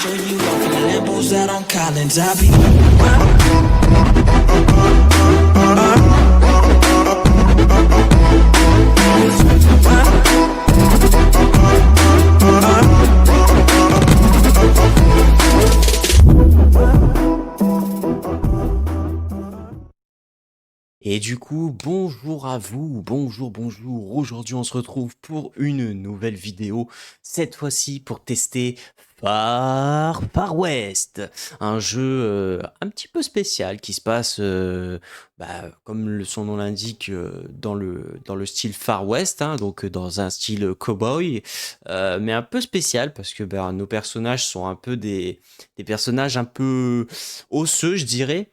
Show you off in the Lambos out on Collins. I be. Et du coup, bonjour à vous, bonjour. Aujourd'hui, on se retrouve pour une nouvelle vidéo. Cette fois-ci, pour tester Far West, un jeu un petit peu spécial qui se passe, comme son nom l'indique, dans le style Far West, hein, donc dans un style cowboy, mais un peu spécial parce que nos personnages sont un peu des personnages un peu osseux, je dirais.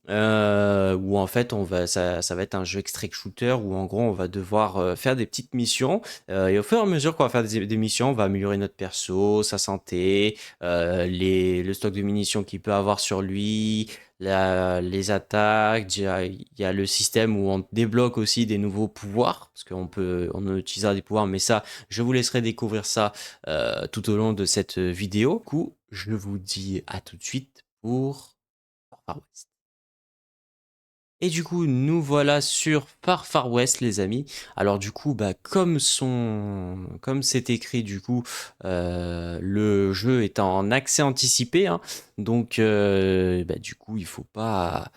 Où en fait ça va être un jeu extract shooter où en gros on va devoir faire des petites missions et au fur et à mesure qu'on va faire des missions on va améliorer notre perso, sa santé, le stock de munitions qu'il peut avoir sur lui, les attaques, il y a le système où on débloque aussi des nouveaux pouvoirs parce on utilisera des pouvoirs, mais ça je vous laisserai découvrir ça tout au long de cette vidéo. Du coup je vous dis à tout de suite pour Far West. Et du coup, nous voilà sur Far West, les amis. Alors du coup, comme c'est écrit, du coup, le jeu est en accès anticipé, hein. Donc, du coup, il faut pas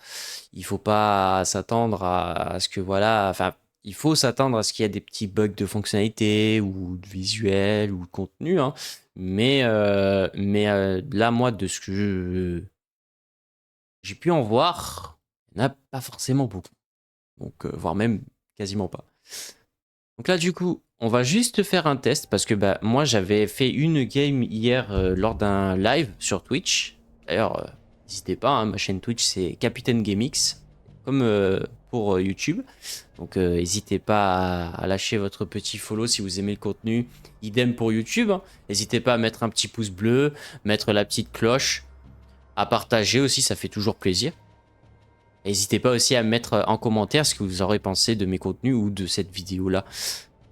s'attendre à ce que voilà, enfin, il faut s'attendre à ce qu'il y ait des petits bugs de fonctionnalité ou de visuel ou de contenu, hein. Là, moi, de ce que j'ai pu en voir, il n'y en a pas forcément beaucoup. Donc, voire même quasiment pas. Donc là, du coup, on va juste faire un test parce que moi, j'avais fait une game hier lors d'un live sur Twitch. D'ailleurs, n'hésitez pas, hein, ma chaîne Twitch, c'est Capitaine GameX, comme pour YouTube. Donc, n'hésitez pas à lâcher votre petit follow si vous aimez le contenu. Idem pour YouTube, hein. N'hésitez pas à mettre un petit pouce bleu, mettre la petite cloche, à partager aussi, ça fait toujours plaisir. N'hésitez pas aussi à mettre en commentaire ce que vous aurez pensé de mes contenus ou de cette vidéo-là.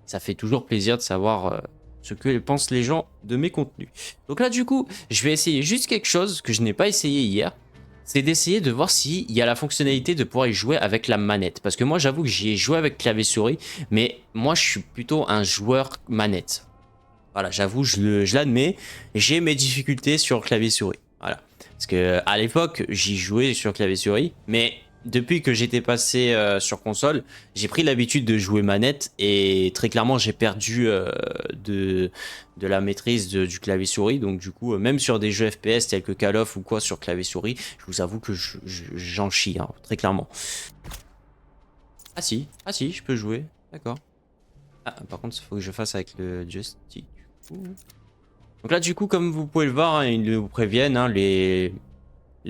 Ça fait toujours plaisir de savoir ce que pensent les gens de mes contenus. Donc là, du coup, je vais essayer juste quelque chose que je n'ai pas essayé hier. C'est d'essayer de voir s'il y a la fonctionnalité de pouvoir y jouer avec la manette. Parce que moi, j'avoue que j'y ai joué avec clavier-souris, mais moi, je suis plutôt un joueur manette. Voilà, j'avoue, je l'admets, j'ai mes difficultés sur clavier-souris. Voilà. Parce que à l'époque, j'y jouais sur clavier-souris, mais depuis que j'étais passé sur console, j'ai pris l'habitude de jouer manette et très clairement, j'ai perdu de la maîtrise du clavier-souris. Donc du coup, même sur des jeux FPS tels que Call of ou quoi sur clavier-souris, je vous avoue que j'en chie, hein, très clairement. Ah si, je peux jouer, d'accord. Ah, par contre, il faut que je fasse avec le joystick. Donc là, du coup, comme vous pouvez le voir, hein, ils nous préviennent, hein, les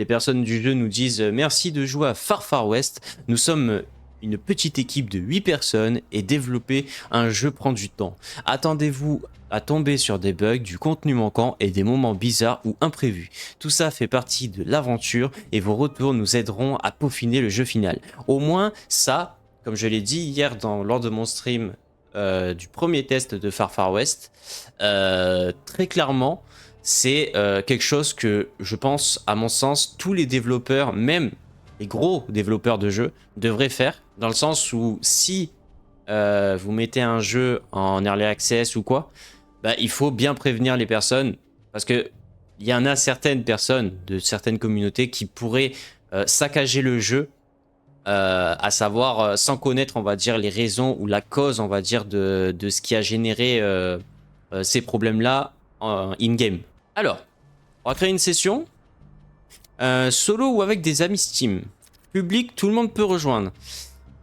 personnes du jeu nous disent merci de jouer à Far West. Nous sommes une petite équipe de 8 personnes et développer un jeu prend du temps. Attendez-vous à tomber sur des bugs, du contenu manquant et des moments bizarres ou imprévus. Tout ça fait partie de l'aventure et vos retours nous aideront à peaufiner le jeu final. Au moins, ça, comme je l'ai dit hier lors de mon stream du premier test de Far West, très clairement, c'est quelque chose que je pense, à mon sens, tous les développeurs, même les gros développeurs de jeux, devraient faire. Dans le sens où si vous mettez un jeu en early access ou quoi, il faut bien prévenir les personnes. Parce que il y en a certaines personnes de certaines communautés qui pourraient saccager le jeu. À savoir sans connaître, on va dire, les raisons ou la cause, on va dire, de ce qui a généré ces problèmes-là in-game. Alors, on va créer une session solo ou avec des amis Steam. Public, tout le monde peut rejoindre.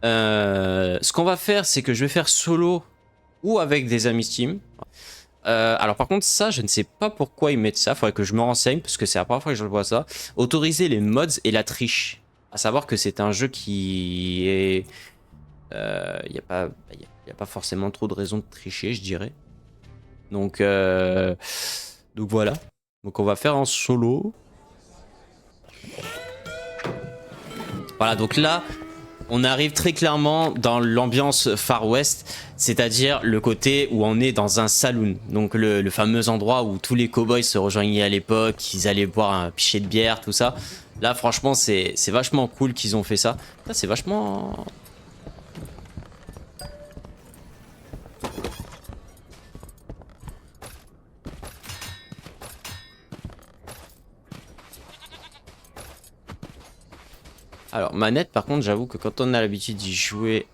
Ce qu'on va faire, c'est que je vais faire solo ou avec des amis Steam. Alors par contre, ça, je ne sais pas pourquoi ils mettent ça. Faudrait que je me renseigne parce que c'est la première fois que je vois ça. Autoriser les mods et la triche. À savoir que c'est un jeu qui est... Il n'y a pas forcément trop de raisons de tricher, je dirais. Donc voilà. Donc on va faire en solo. Voilà, donc là, on arrive très clairement dans l'ambiance Far West, c'est-à-dire le côté où on est dans un saloon. Donc le fameux endroit où tous les cowboys se rejoignaient à l'époque, ils allaient boire un pichet de bière, tout ça. Là, franchement, c'est vachement cool qu'ils ont fait ça. Ça, c'est vachement... Alors, manette, par contre, j'avoue que quand on a l'habitude d'y jouer...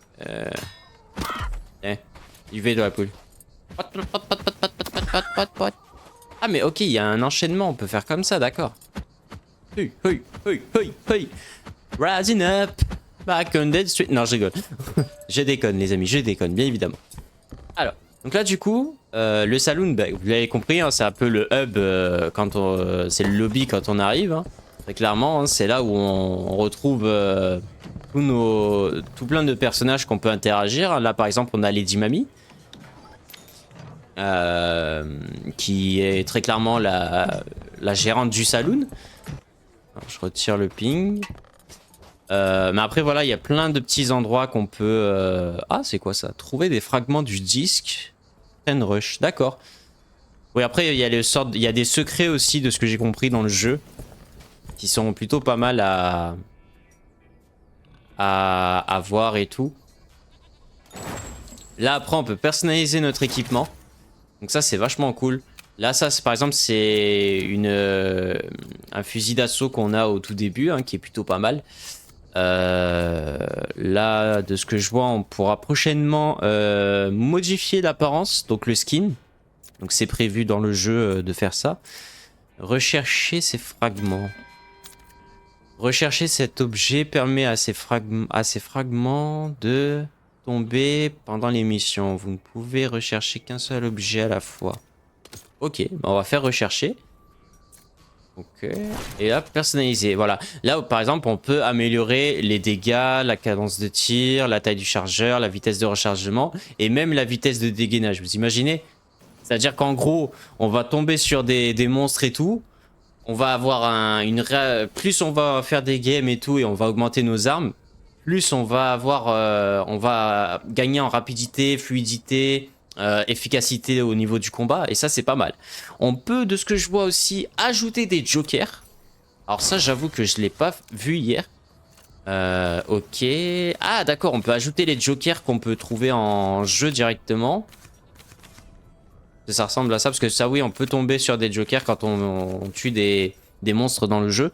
du V de la poule. Ah, mais ok, il y a un enchaînement, on peut faire comme ça, d'accord. Hey, hey, hey, hey, hey. Rising up, back on Dead Street. Non, je rigole. Je déconne, les amis, je déconne, bien évidemment. Alors, donc là, du coup, le saloon, bah, vous l'avez compris, hein, c'est un peu le hub quand on... c'est le lobby quand on arrive. Hein. Très clairement, hein, c'est là où on retrouve tout plein de personnages qu'on peut interagir. Là, par exemple, on a Lady Mami. Qui est très clairement la gérante du saloon. Alors, je retire le ping. Mais après, voilà, il y a plein de petits endroits qu'on peut... Ah, c'est quoi ça? Trouver des fragments du disque. Train Rush, d'accord. Oui, après, il y a des secrets aussi, de ce que j'ai compris dans le jeu, qui sont plutôt pas mal à voir et tout. Là, après, on peut personnaliser notre équipement. Donc ça, c'est vachement cool. Là, ça, par exemple, c'est un fusil d'assaut qu'on a au tout début, hein, qui est plutôt pas mal. Là, de ce que je vois, on pourra prochainement modifier l'apparence, donc le skin. Donc c'est prévu dans le jeu de faire ça. Rechercher ces fragments. Rechercher cet objet permet à ces fragments de tomber pendant l'émission. Vous ne pouvez rechercher qu'un seul objet à la fois. Ok, on va faire rechercher. Ok. Et là, personnaliser. Voilà. Là, par exemple, on peut améliorer les dégâts, la cadence de tir, la taille du chargeur, la vitesse de rechargement et même la vitesse de dégainage. Vous imaginez? C'est-à-dire qu'en gros, on va tomber sur des monstres et tout. On va avoir plus on va faire des games et tout et on va augmenter nos armes, plus on va on va gagner en rapidité, fluidité, efficacité au niveau du combat. Et ça, c'est pas mal. On peut, de ce que je vois aussi, ajouter des jokers. Alors ça, j'avoue que je l'ai pas vu hier. Ok. Ah, d'accord, on peut ajouter les jokers qu'on peut trouver en jeu directement. Ça ressemble à ça, parce que ça, oui, on peut tomber sur des jokers quand on tue des monstres dans le jeu.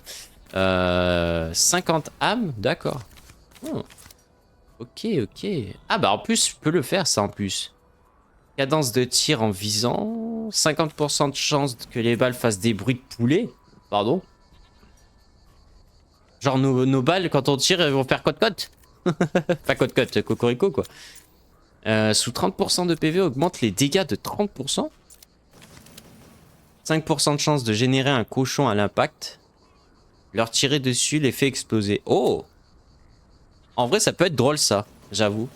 50 âmes, d'accord. Oh. Ok, ok. Ah bah en plus, je peux le faire ça en plus. Cadence de tir en visant. 50% de chance que les balles fassent des bruits de poulet. Pardon. Genre nos balles, quand on tire, elles vont faire cote-cote. Pas cote-cote, cocorico quoi. Sous 30% de PV augmente les dégâts de 30%. 5% de chance de générer un cochon à l'impact. Leur tirer dessus les fait exploser. Oh! En vrai, ça peut être drôle ça, j'avoue.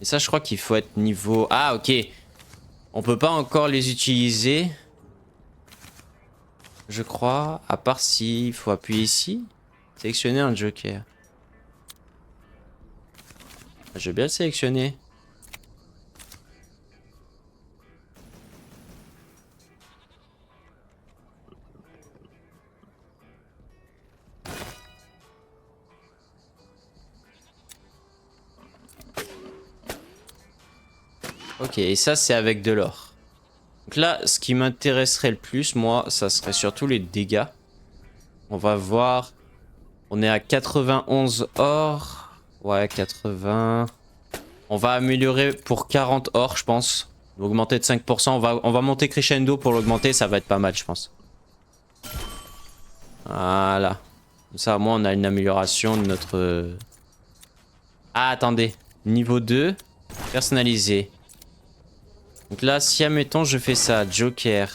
Et ça, je crois qu'il faut être niveau... Ah, ok. On peut pas encore les utiliser. Je crois. À part si... Il faut appuyer ici. Sélectionner un joker. Je vais bien le sélectionner. Ok, et ça, c'est avec de l'or. Donc là, ce qui m'intéresserait le plus, moi, ça serait surtout les dégâts. On va voir. On est à 91 or. Ouais, 80. On va améliorer pour 40 or, je pense. Augmenter de 5%. On va monter crescendo pour l'augmenter. Ça va être pas mal, je pense. Voilà. Comme ça, au moins, on a une amélioration de notre... Ah, attendez. Niveau 2. Personnalisé. Donc là, si, admettons, je fais ça. Joker.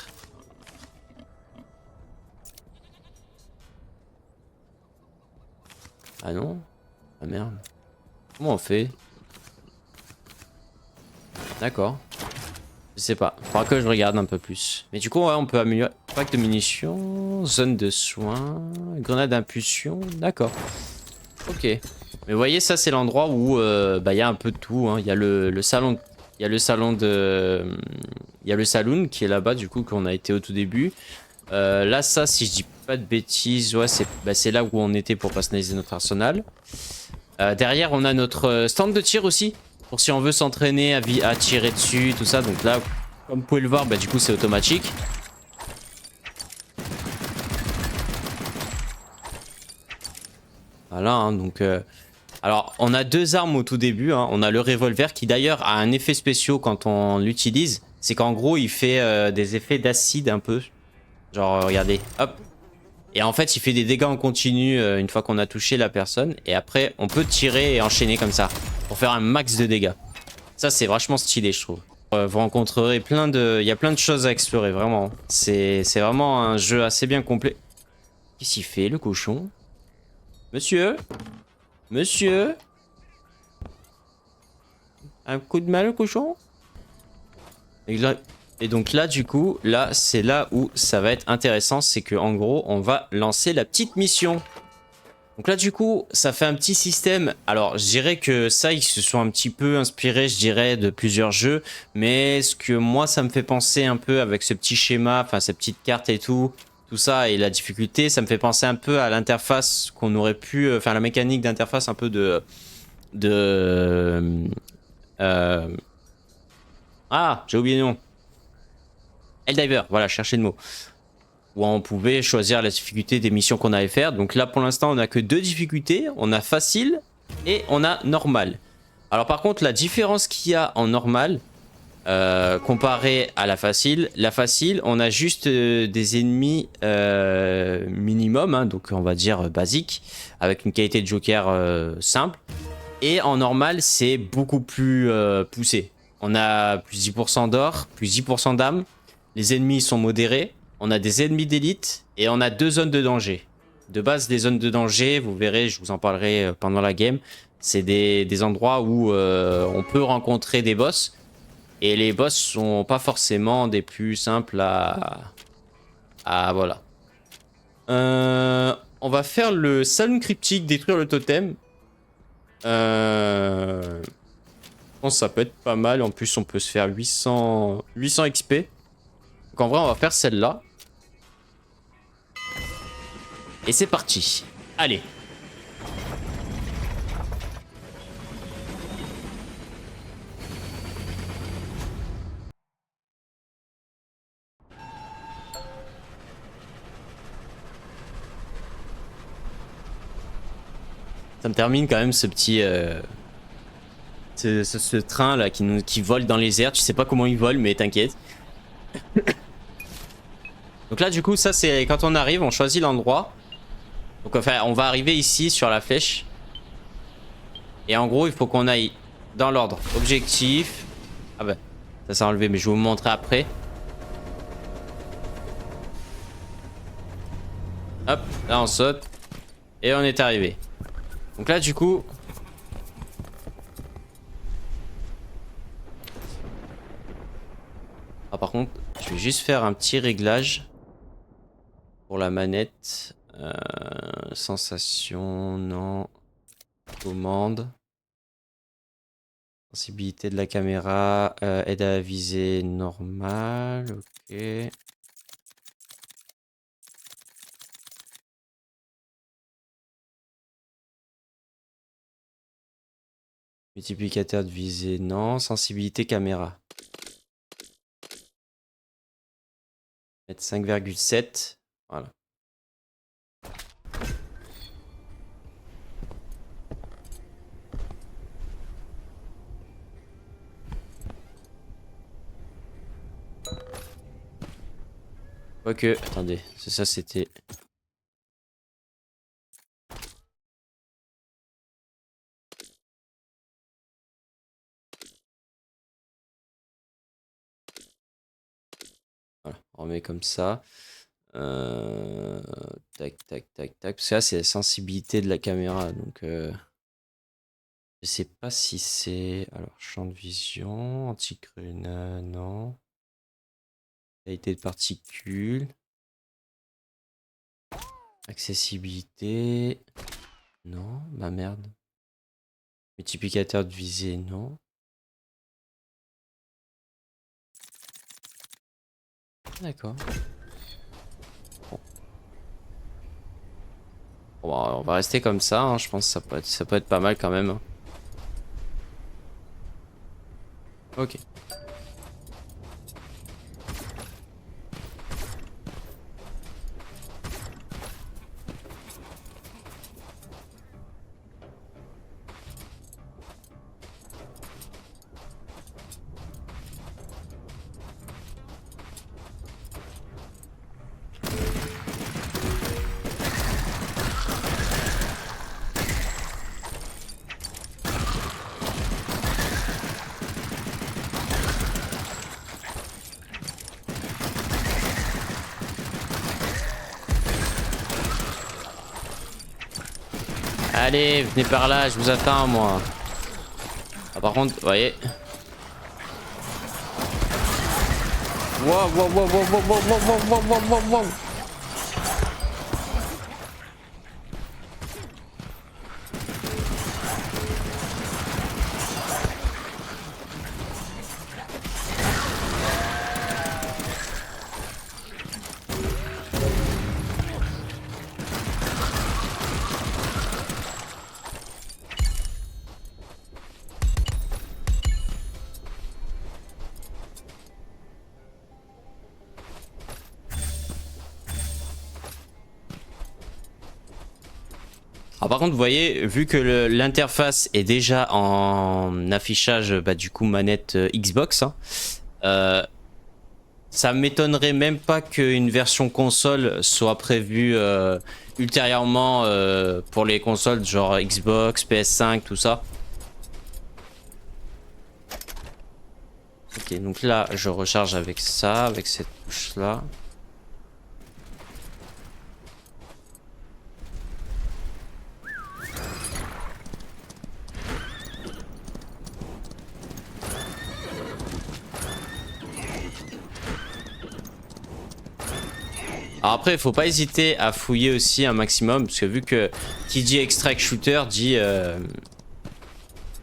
Ah non? Ah merde. Comment on fait? D'accord. Je sais pas. Faudra que je regarde un peu plus. Mais du coup, ouais, on peut améliorer. Pack de munitions, zone de soins, grenade d'impulsion. D'accord. Ok. Mais vous voyez, ça, c'est l'endroit où bah, y a un peu de tout. Hein. Il y a le salon. Il y a le salon de. Il y a le saloon qui est là-bas, du coup, qu'on a été au tout début. Là, ça, si je dis pas de bêtises, ouais, c'est là où on était pour personnaliser notre arsenal. Derrière, on a notre stand de tir aussi. Pour si on veut s'entraîner à tirer dessus, tout ça. Donc là, comme vous pouvez le voir, bah, du coup, c'est automatique. Voilà, hein, donc... Alors, on a deux armes au tout début. Hein. On a le revolver qui, d'ailleurs, a un effet spécial quand on l'utilise. C'est qu'en gros, il fait des effets d'acide un peu. Genre, regardez, hop. Et en fait, il fait des dégâts en continu une fois qu'on a touché la personne. Et après, on peut tirer et enchaîner comme ça. Pour faire un max de dégâts. Ça, c'est vachement stylé, je trouve. Vous rencontrerez plein de... Il y a plein de choses à explorer, vraiment. C'est vraiment un jeu assez bien complet. Qu'est-ce qu'il fait, le cochon? Monsieur? Monsieur? Un coup de main, le cochon? Et donc là, du coup, là, c'est là où ça va être intéressant. C'est que en gros, on va lancer la petite mission. Donc là, du coup, ça fait un petit système. Alors, je dirais que ça, ils se sont un petit peu inspirés, je dirais, de plusieurs jeux. Mais ce que moi, ça me fait penser un peu avec ce petit schéma, enfin, ces petites cartes et tout ça, et la difficulté, ça me fait penser un peu à l'interface qu'on aurait pu... Enfin, la mécanique d'interface un peu de ah, j'ai oublié le nom. Helldiver, voilà, cherchez le mot. Où on pouvait choisir la difficulté des missions qu'on allait faire. Donc là, pour l'instant, on n'a que deux difficultés. On a facile et on a normal. Alors par contre, la différence qu'il y a en normal, comparé à la facile, on a juste des ennemis minimum, hein, donc on va dire basique, avec une qualité de joker simple. Et en normal, c'est beaucoup plus poussé. On a plus 10% d'or, plus 10% d'âme. Les ennemis sont modérés. On a des ennemis d'élite et on a deux zones de danger. De base, les zones de danger, vous verrez, je vous en parlerai pendant la game. C'est des endroits où on peut rencontrer des boss. Et les boss sont pas forcément des plus simples voilà. On va faire le saloon cryptique, détruire le totem. Je pense que ça peut être pas mal. En plus, on peut se faire 800 XP. Donc en vrai, on va faire celle-là. Et c'est parti. Allez. Ça me termine quand même ce petit... ce train là qui vole dans les airs. Tu sais pas comment il vole, mais t'inquiète. Donc là, du coup, ça c'est quand on arrive, on choisit l'endroit. Donc enfin, on va arriver ici sur la flèche. Et en gros, il faut qu'on aille dans l'ordre. Objectif. Ah bah, ça s'est enlevé, mais je vais vous montrer après. Hop, là on saute. Et on est arrivé. Donc là, du coup... Ah, par contre, je vais juste faire un petit réglage pour la manette. Sensation, non. Commande. Sensibilité de la caméra. Aide à viser normal. Ok. Multiplicateur de visée, non. Sensibilité caméra. Mettre 5,7. Voilà. Ok, attendez. C'est ça, c'était... Voilà, on remet comme ça. Tac, tac, tac, tac. Parce que là, c'est la sensibilité de la caméra. Donc, je sais pas si c'est... Alors, champ de vision, anti-crune, non. Qualité de particules. Accessibilité. Non, bah merde. Multiplicateur de visée, non. D'accord. Bon. Bon, bah, on va rester comme ça, hein. Je pense que ça peut être pas mal quand même. Ok. Allez, venez par là, je vous attends moi. Ah, par contre, vous voyez. Wow, wow, wow, wow, wow, wow, wow, wow, wow, wow, wow. Alors par contre, vous voyez, vu que l'interface est déjà en affichage, bah, du coup manette Xbox, hein, ça m'étonnerait même pas qu'une version console soit prévue ultérieurement pour les consoles genre Xbox, PS5, tout ça. Ok, donc là, je recharge avec ça, avec cette touche-là. Alors après, il faut pas hésiter à fouiller aussi un maximum, parce que vu que qui dit extract shooter dit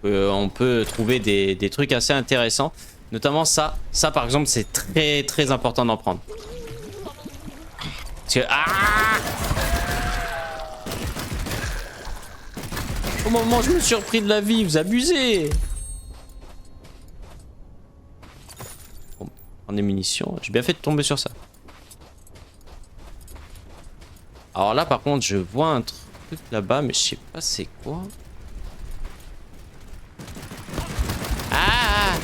on peut trouver des trucs assez intéressants. Notamment ça. Ça par exemple, c'est très très important d'en prendre. Parce que... Ah! Au moment où je me suis repris de la vie, vous abusez! Bon, prendre des munitions. J'ai bien fait de tomber sur ça. Alors là par contre, je vois un truc là-bas, mais je sais pas c'est quoi. Ah!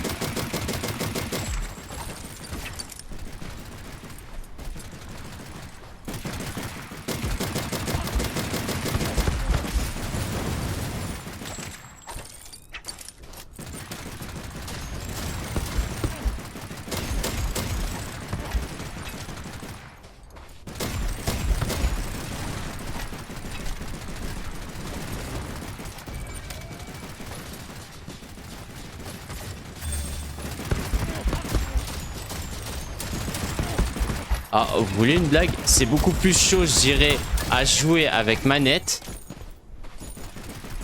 Ah, vous voulez une blague? C'est beaucoup plus chaud, je dirais, à jouer avec manette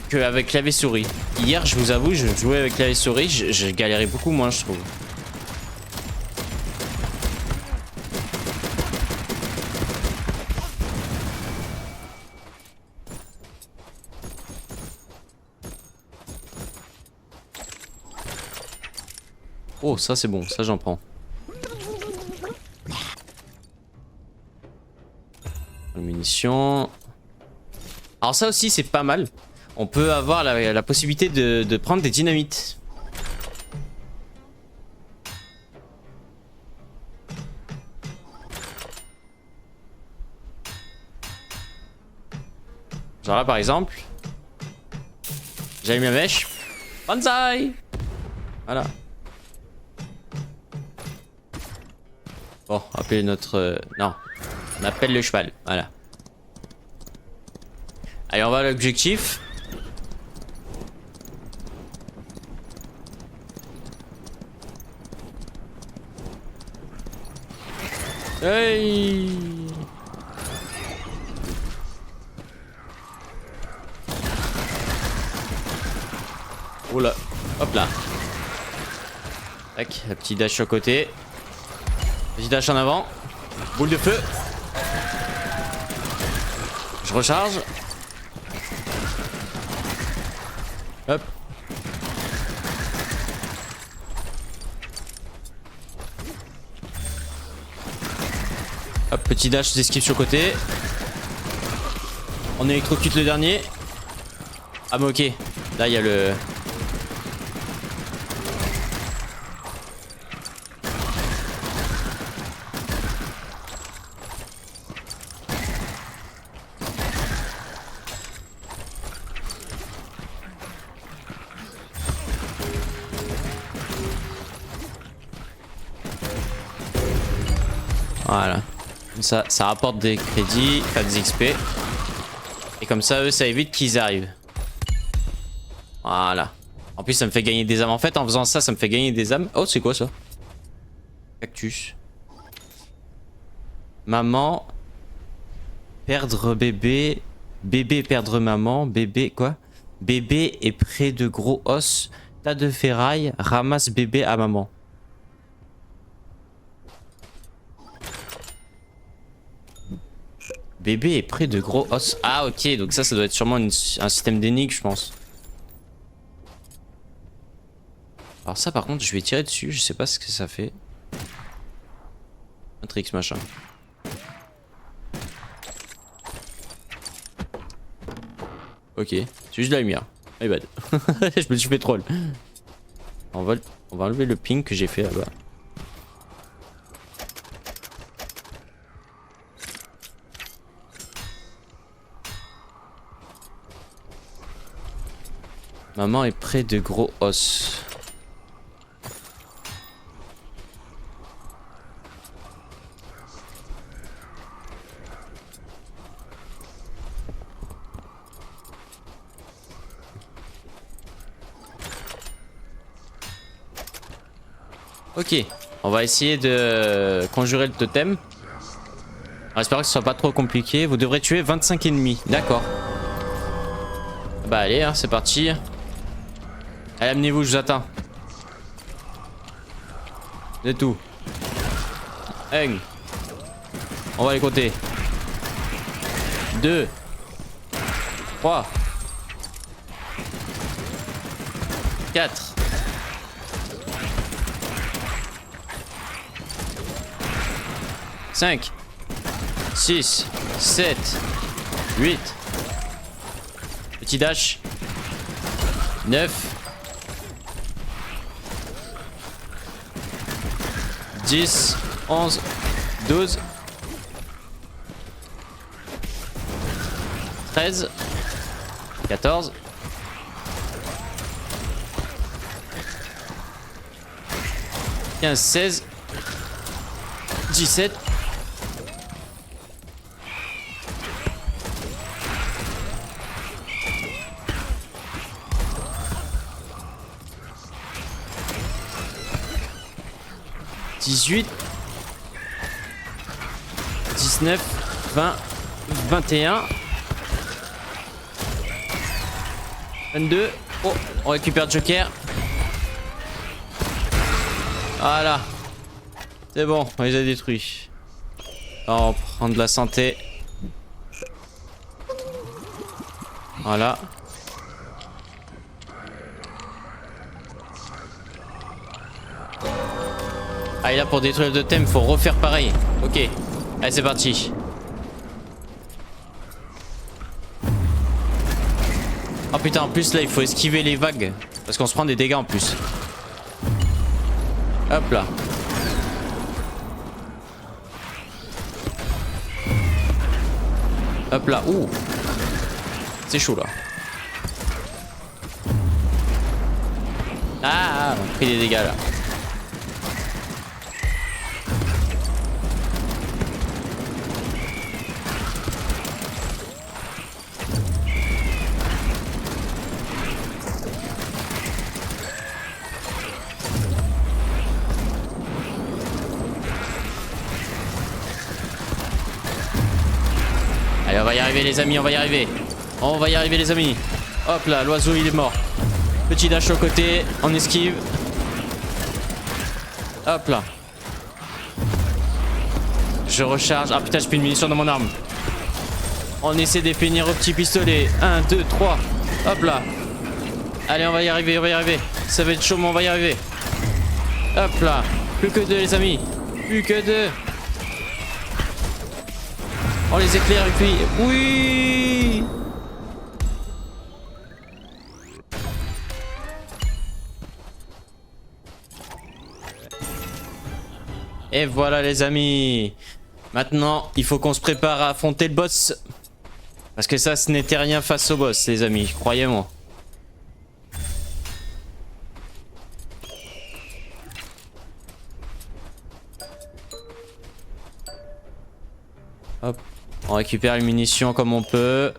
qu'avec clavier souris. Hier, je vous avoue, je jouais avec clavier souris, je galérais beaucoup moins, je trouve. Oh, ça c'est bon, ça j'en prends. Munitions. Alors ça aussi c'est pas mal. On peut avoir la possibilité de prendre des dynamites. Genre là par exemple. J'allume ma mèche. Banzai! Voilà. Bon, appelez notre... non, on appelle le cheval. Voilà. Allez, on va à l'objectif. Hey. Oh là. Hop là. Tac, la petite dash sur le côté. Petit dash en avant. Boule de feu. Je recharge. Hop. Hop, petit dash d'esquive sur le côté. On électrocute le dernier. Ah mais ok. Là il y a le... Voilà. Ça rapporte des crédits, enfin des XP. Et comme ça, eux, ça évite qu'ils arrivent. Voilà. En plus, ça me fait gagner des âmes. En fait, en faisant ça, ça me fait gagner des âmes. Oh, c'est quoi ça? Cactus. Maman. Perdre bébé. Bébé perdre maman. Bébé quoi? Bébé est près de gros os. Tas de ferraille. Ramasse bébé à maman. Bébé est près de gros os. Ah ok, donc ça doit être sûrement un système d'énigme, je pense. Alors ça par contre, je vais tirer dessus, je sais pas ce que ça fait. Matrix machin. Ok, c'est juste de la lumière. My bad. Je me suis fait troll. On va enlever le ping que j'ai fait là-bas. Maman est près de gros os. Ok, on va essayer de conjurer le totem. J'espère que ce soit pas trop compliqué. Vous devrez tuer 25 ennemis. D'accord. Bah allez, hein, c'est parti. Allez, amenez-vous, je vous attends. C'est tout. Un. On va les compter. 2. 3. 4. 5. 6. 7. 8. Petit dash. 9. 10, 11, 12, 13, 14, 15, 16, 17, 18, 19, 20, 21, 22. Oh, on récupère Joker. Voilà. C'est bon, on les a détruits. Alors, on prend de la santé. Voilà. Ah, et là pour détruire le totem, faut refaire pareil. Ok, allez c'est parti. Oh putain, en plus là il faut esquiver les vagues. Parce qu'on se prend des dégâts en plus. Hop là. Hop là, ouh. C'est chaud là. Ah, on a pris des dégâts là. arriver les amis, on va y arriver. On va y arriver les amis. Hop là, l'oiseau il est mort. Petit dash au côté, on esquive. Hop là. Je recharge. Ah putain, j'ai plus de munitions dans mon arme. On essaie de finir au petit pistolet. 1, 2, 3. Hop là. Allez, on va y arriver, on va y arriver. Ça va être chaud, mais on va y arriver. Hop là. Plus que 2 les amis. Plus que 2. On les éclaire et puis... Oui. Et voilà les amis. Maintenant, il faut qu'on se prépare à affronter le boss. Parce que ça, ce n'était rien face au boss, les amis. Croyez-moi. Hop. On récupère les munitions comme on peut.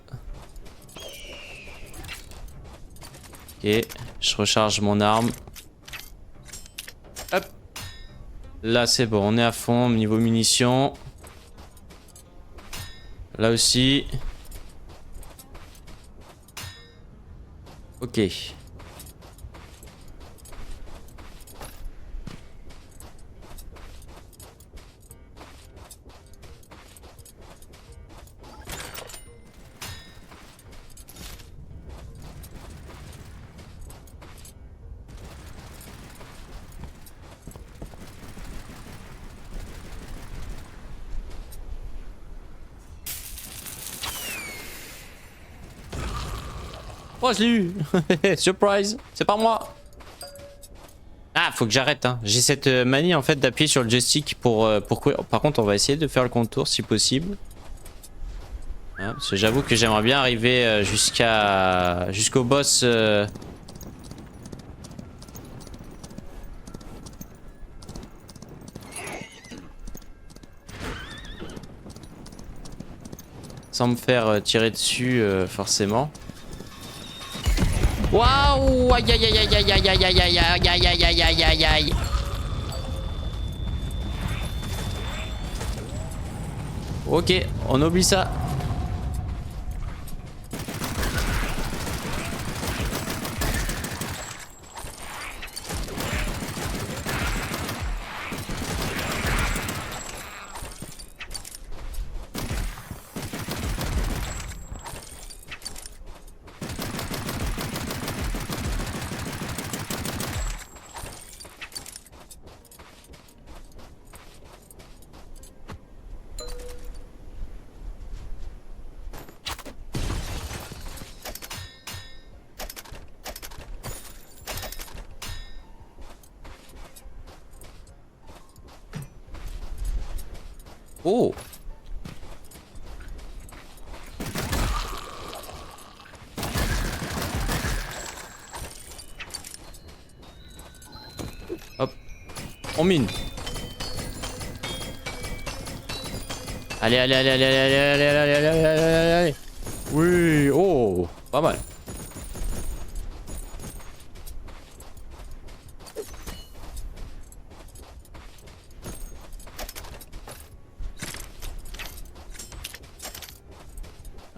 Ok. Je recharge mon arme. Hop. Là, c'est bon. On est à fond niveau munitions. Là aussi. Ok. Oh, je l'ai eu. Surprise. C'est pas moi. Ah, faut que j'arrête. Hein. J'ai cette manie en fait d'appuyer sur le joystick pour courir. Par contre, on va essayer de faire le contour si possible. Hein, parce que j'avoue que j'aimerais bien arriver jusqu'au boss. Sans me faire tirer dessus forcément. Waouh! Aïe aïe aïe aïe aïe aïe aïe aïe aïe aïe aïe aïe aïe aïe aïe aïe. Ok, on oublie ça. Oh! Hop. On mine. Allez, allez, allez, allez, allez, allez, allez, allez, allez, allez, allez. Oui, oh, pas mal.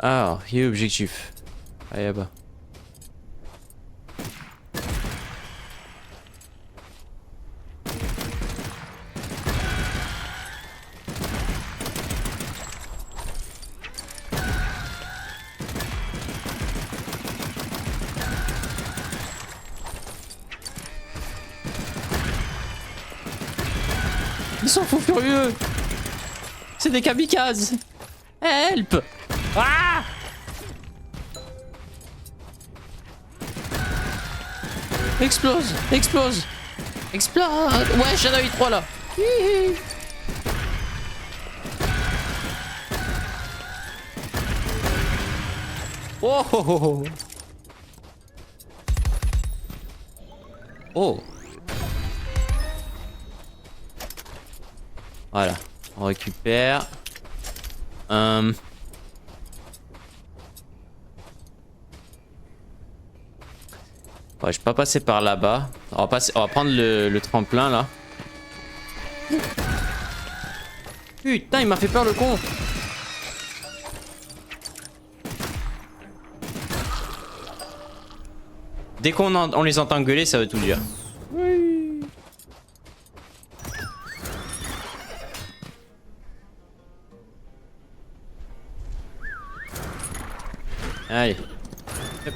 Ah, il est objectif. Allez là-bas. Ils sont fous furieux. C'est des kamikazes. Help. Ah! Explose, explose, explose. Ouais, j'en ai eu 3 là. Hihi. Oh oh oh. Oh. Voilà, on récupère. Ouais, je peux pas passer par là-bas. On va prendre le tremplin là. Putain, il m'a fait peur le con. Dès on les entend gueuler, ça veut tout dire. Oui. Allez. Hop.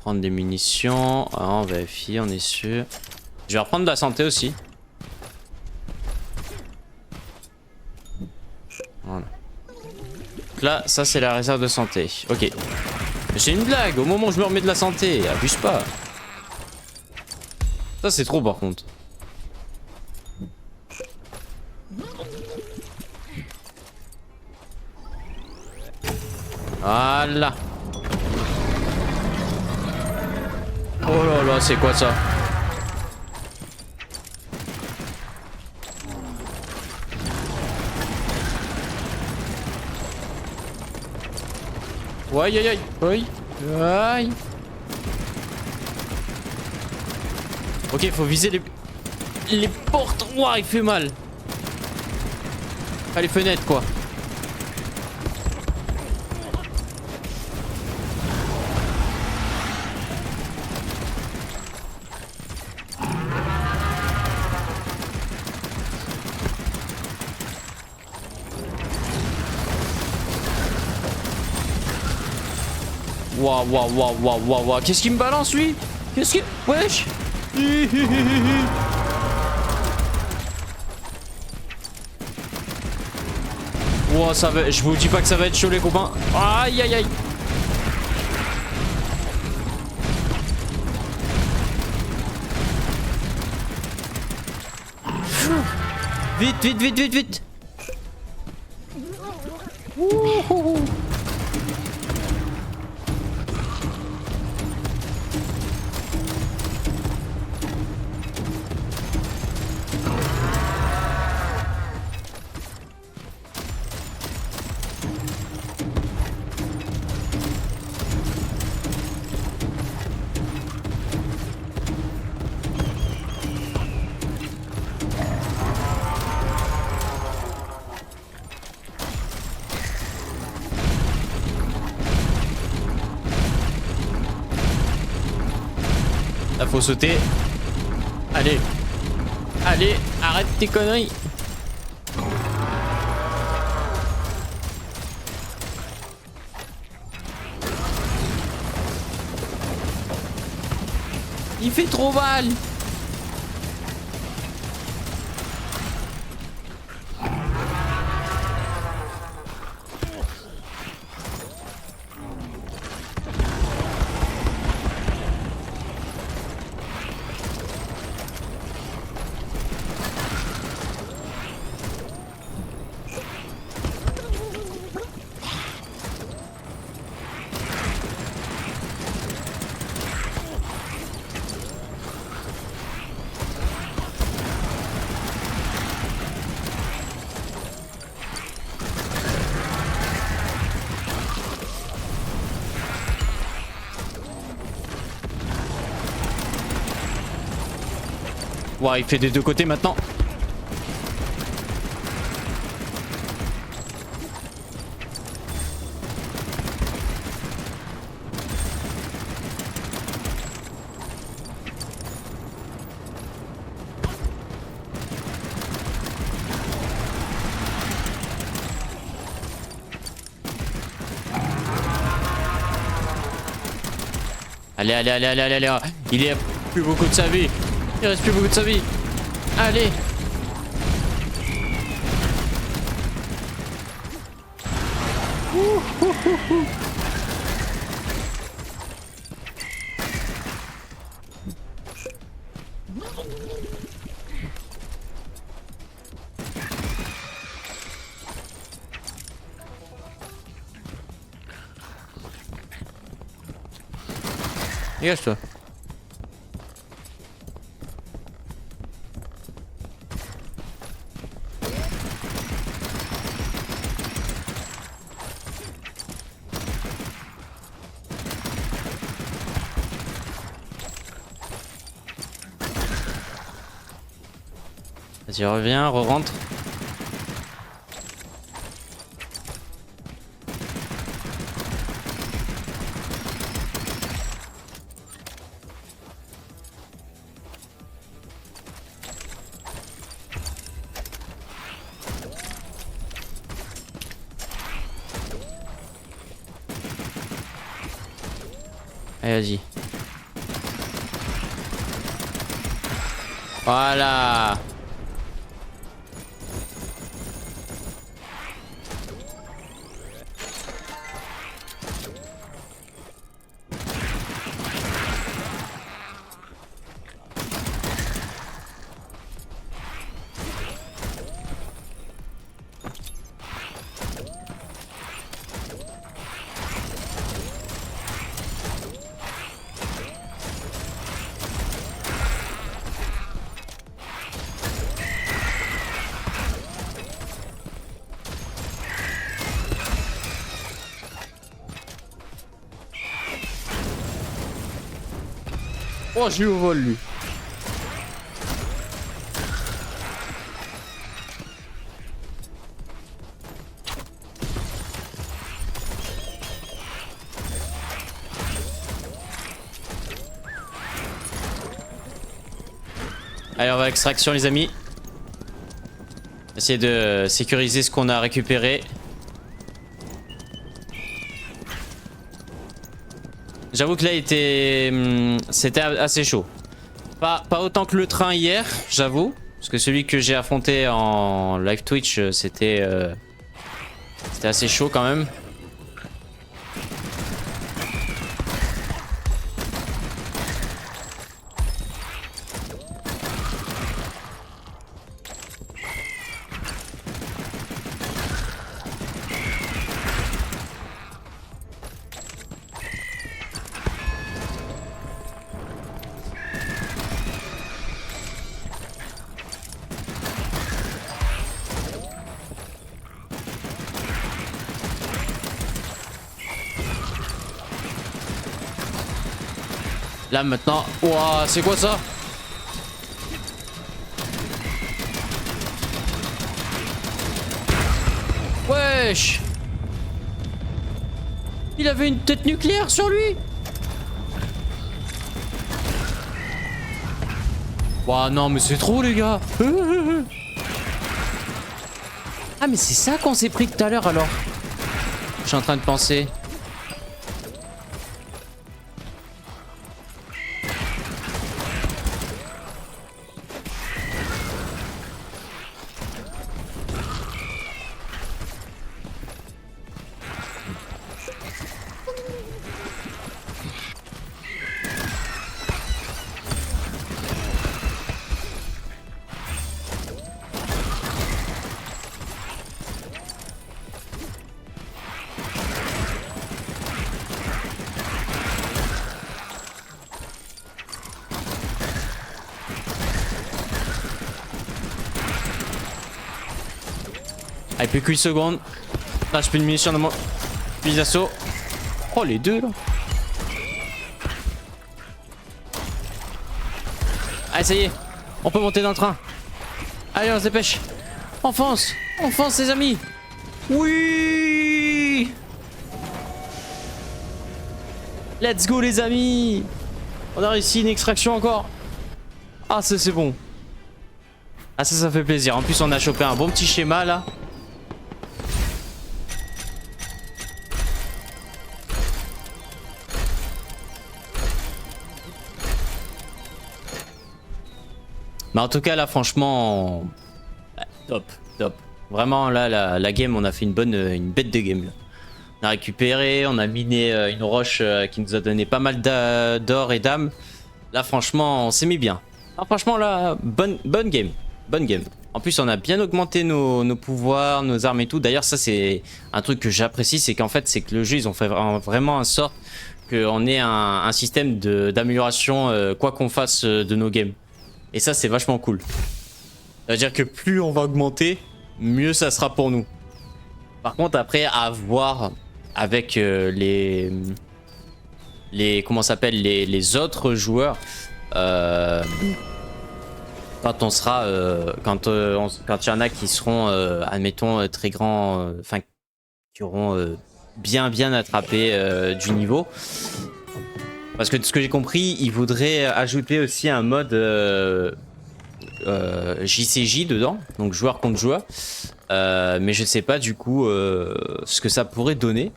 Prendre des munitions. Ah, on vérifie, on est sûr. Je vais reprendre de la santé aussi. Voilà. Donc là, ça c'est la réserve de santé. Ok. Mais c'est une blague, au moment où je me remets de la santé, abuse pas. Ça c'est trop par contre. Voilà. Oh là là, c'est quoi ça? Aïe aïe aïe. Aïe. Aïe. Ok, faut viser les portes. Ouah, il fait mal. Ah, les fenêtres quoi. Waouh, waouh, waouh, waouh, waouh, waouh. Qu'est-ce qu'il me balance lui? Qu'est-ce qu'il... Wesh. Wow, ça va... Je vous dis pas que ça va être chaud les copains. Aïe, aïe, aïe. Vite, vite, vite, vite, vite. Ouh. Là, faut sauter. Allez. Allez, arrête tes conneries. Il fait trop mal. Ouah, il fait des deux côtés maintenant. Allez, allez, allez, allez, allez, allez. Il est plus beaucoup de sa vie. Il reste plus beaucoup de sa vie. Allez. Dégage-toi. Vas-y, reviens, re-rentre. Allez, vas-y. Voilà. Oh, j'ai eu au vol, lui. Allez, on va à l'extraction, les amis. Essayer de sécuriser ce qu'on a récupéré. J'avoue que là, c'était assez chaud. Pas autant que le train hier, j'avoue. Parce que celui que j'ai affronté en live Twitch, c'était assez chaud quand même. Là maintenant, ouah, c'est quoi ça? Wesh! Il avait une tête nucléaire sur lui? Ouah, non, mais c'est trop, les gars! Ah, mais c'est ça qu'on s'est pris tout à l'heure alors? Je suis en train de penser. Allez, plus qu'une seconde. Là, j'ai plus de munitions dans mon fusil d'assaut. Oh, les deux là. Allez, ça y est. On peut monter dans le train. Allez, on se dépêche. On fonce. On fonce, les amis. Oui. Let's go, les amis. On a réussi une extraction encore. Ah, ça, c'est bon. Ah, ça fait plaisir. En plus, on a chopé un bon petit schéma là. Mais en tout cas là franchement top, top. Vraiment là la game, on a fait une bête de game là. On a récupéré, on a miné une roche qui nous a donné pas mal d'or et d'âme. Là franchement on s'est mis bien. Alors, franchement là bonne game. Bonne game. En plus on a bien augmenté nos pouvoirs, nos armes et tout. D'ailleurs ça c'est un truc que j'apprécie, c'est qu'en fait c'est que le jeu ils ont fait vraiment en sorte qu'on ait un système d'amélioration quoi qu'on fasse de nos games. Et ça, c'est vachement cool. Ça veut dire que plus on va augmenter, mieux ça sera pour nous. Par contre, après, à voir avec comment s'appelle les autres joueurs. quand on sera, quand il y en a qui seront, admettons, très grands, enfin, qui auront bien attrapé du niveau. Parce que de ce que j'ai compris, ils voudraient ajouter aussi un mode JCJ dedans, donc joueur contre joueur. Mais je sais pas du coup ce que ça pourrait donner.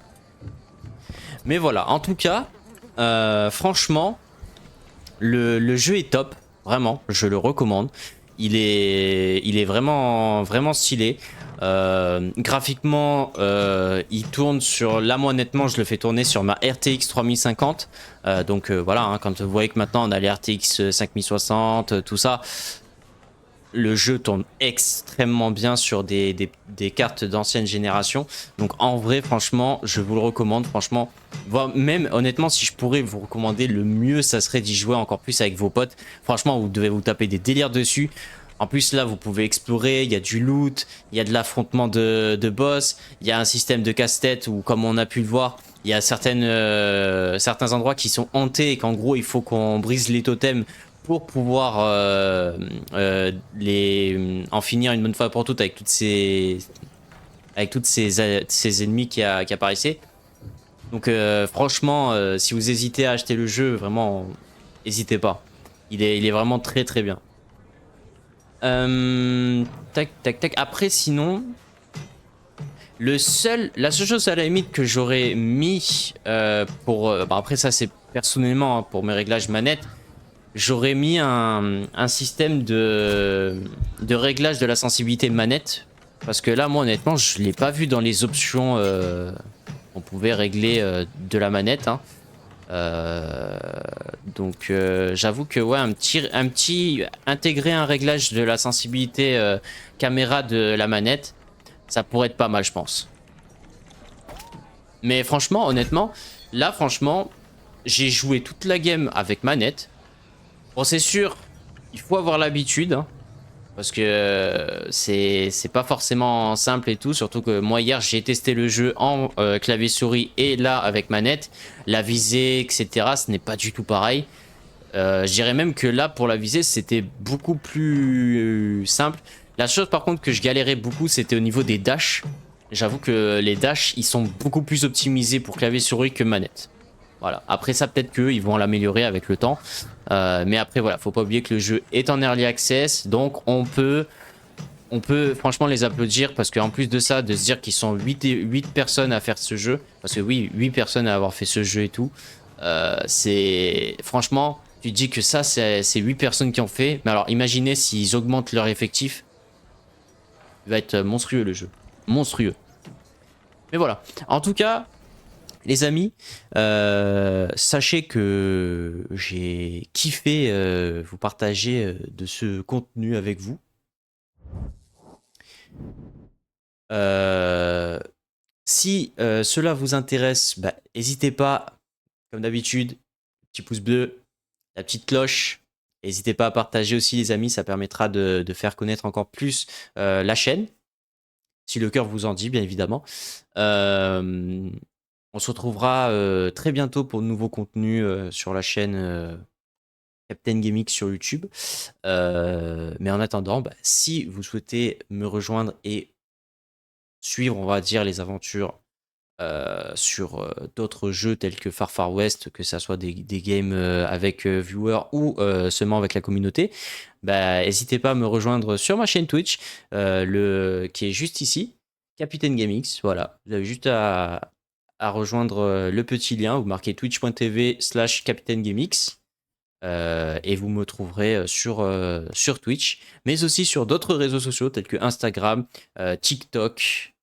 Mais voilà, en tout cas, franchement, le jeu est top, vraiment, je le recommande. Il est vraiment stylé. Graphiquement, il tourne sur, là moi honnêtement je le fais tourner sur ma RTX 3050. Donc voilà, hein, quand vous voyez que maintenant on a les RTX 5060, tout ça, le jeu tourne extrêmement bien sur des cartes d'ancienne génération. Donc en vrai, franchement, je vous le recommande. Franchement, même honnêtement, si je pourrais vous recommander, le mieux, ça serait d'y jouer encore plus avec vos potes. Franchement, vous devez vous taper des délires dessus. En plus, là, vous pouvez explorer, il y a du loot, il y a de l'affrontement de boss, il y a un système de casse-tête où, comme on a pu le voir, il y a certains endroits qui sont hantés et qu'en gros, il faut qu'on brise les totems pour pouvoir en finir une bonne fois pour toutes avec ces ennemis qui apparaissaient. Donc franchement, si vous hésitez à acheter le jeu, vraiment, n'hésitez pas. Il est vraiment très bien. Tac. Après, sinon, la seule chose à la limite que j'aurais mis après ça c'est personnellement hein, pour mes réglages manette, j'aurais mis un système de réglage de la sensibilité manette. Parce que là, moi, honnêtement, je ne l'ai pas vu dans les options qu'on pouvait régler de la manette. Hein. Donc, j'avoue que, ouais, intégrer un réglage de la sensibilité caméra de la manette, ça pourrait être pas mal, je pense. Mais franchement, honnêtement, là, franchement, j'ai joué toute la game avec manette. Bon, c'est sûr, il faut avoir l'habitude, hein, parce que c'est pas forcément simple et tout, surtout que moi hier j'ai testé le jeu en clavier souris et là avec manette, la visée, etc. Ce n'est pas du tout pareil. Je dirais même que là pour la visée c'était beaucoup plus simple. La chose par contre que je galérais beaucoup c'était au niveau des dashs. J'avoue que les dashs ils sont beaucoup plus optimisés pour clavier souris que manette. Voilà. Après ça, peut-être qu'ils vont l'améliorer avec le temps. Mais après, voilà, faut pas oublier que le jeu est en early access. Donc, on peut franchement les applaudir. Parce qu'en plus de ça, de se dire qu'ils sont 8 personnes à faire ce jeu. Parce que oui, 8 personnes à avoir fait ce jeu et tout. C'est franchement, tu te dis que ça, c'est 8 personnes qui ont fait. Mais alors, imaginez s'ils augmentent leur effectif. Il va être monstrueux le jeu. Monstrueux. Mais voilà. En tout cas... Les amis, sachez que j'ai kiffé vous partager de ce contenu avec vous. Si cela vous intéresse, bah, n'hésitez pas, comme d'habitude, petit pouce bleu, la petite cloche. N'hésitez pas à partager aussi les amis, ça permettra de faire connaître encore plus la chaîne. Si le cœur vous en dit, bien évidemment. On se retrouvera très bientôt pour de nouveaux contenus sur la chaîne Captain Gaming sur YouTube. Mais en attendant, bah, si vous souhaitez me rejoindre et suivre, on va dire, les aventures sur d'autres jeux tels que Far West, que ça soit des games avec viewers ou seulement avec la communauté, bah, n'hésitez pas à me rejoindre sur ma chaîne Twitch, qui est juste ici, Captain Gaming. Voilà, vous avez juste à rejoindre le petit lien, vous marquez twitch.tv/CapitainGameX et vous me trouverez sur Twitch, mais aussi sur d'autres réseaux sociaux tels que Instagram, TikTok,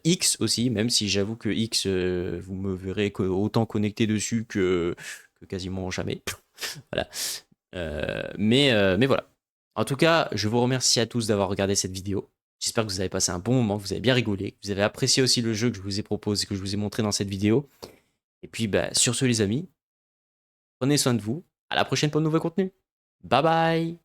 X aussi, même si j'avoue que X, vous me verrez autant connecté dessus que quasiment jamais. Voilà. Mais voilà. En tout cas, je vous remercie à tous d'avoir regardé cette vidéo. J'espère que vous avez passé un bon moment, que vous avez bien rigolé, que vous avez apprécié aussi le jeu que je vous ai proposé, que je vous ai montré dans cette vidéo. Et puis, bah, sur ce, les amis, prenez soin de vous. À la prochaine pour de nouveaux contenus. Bye bye!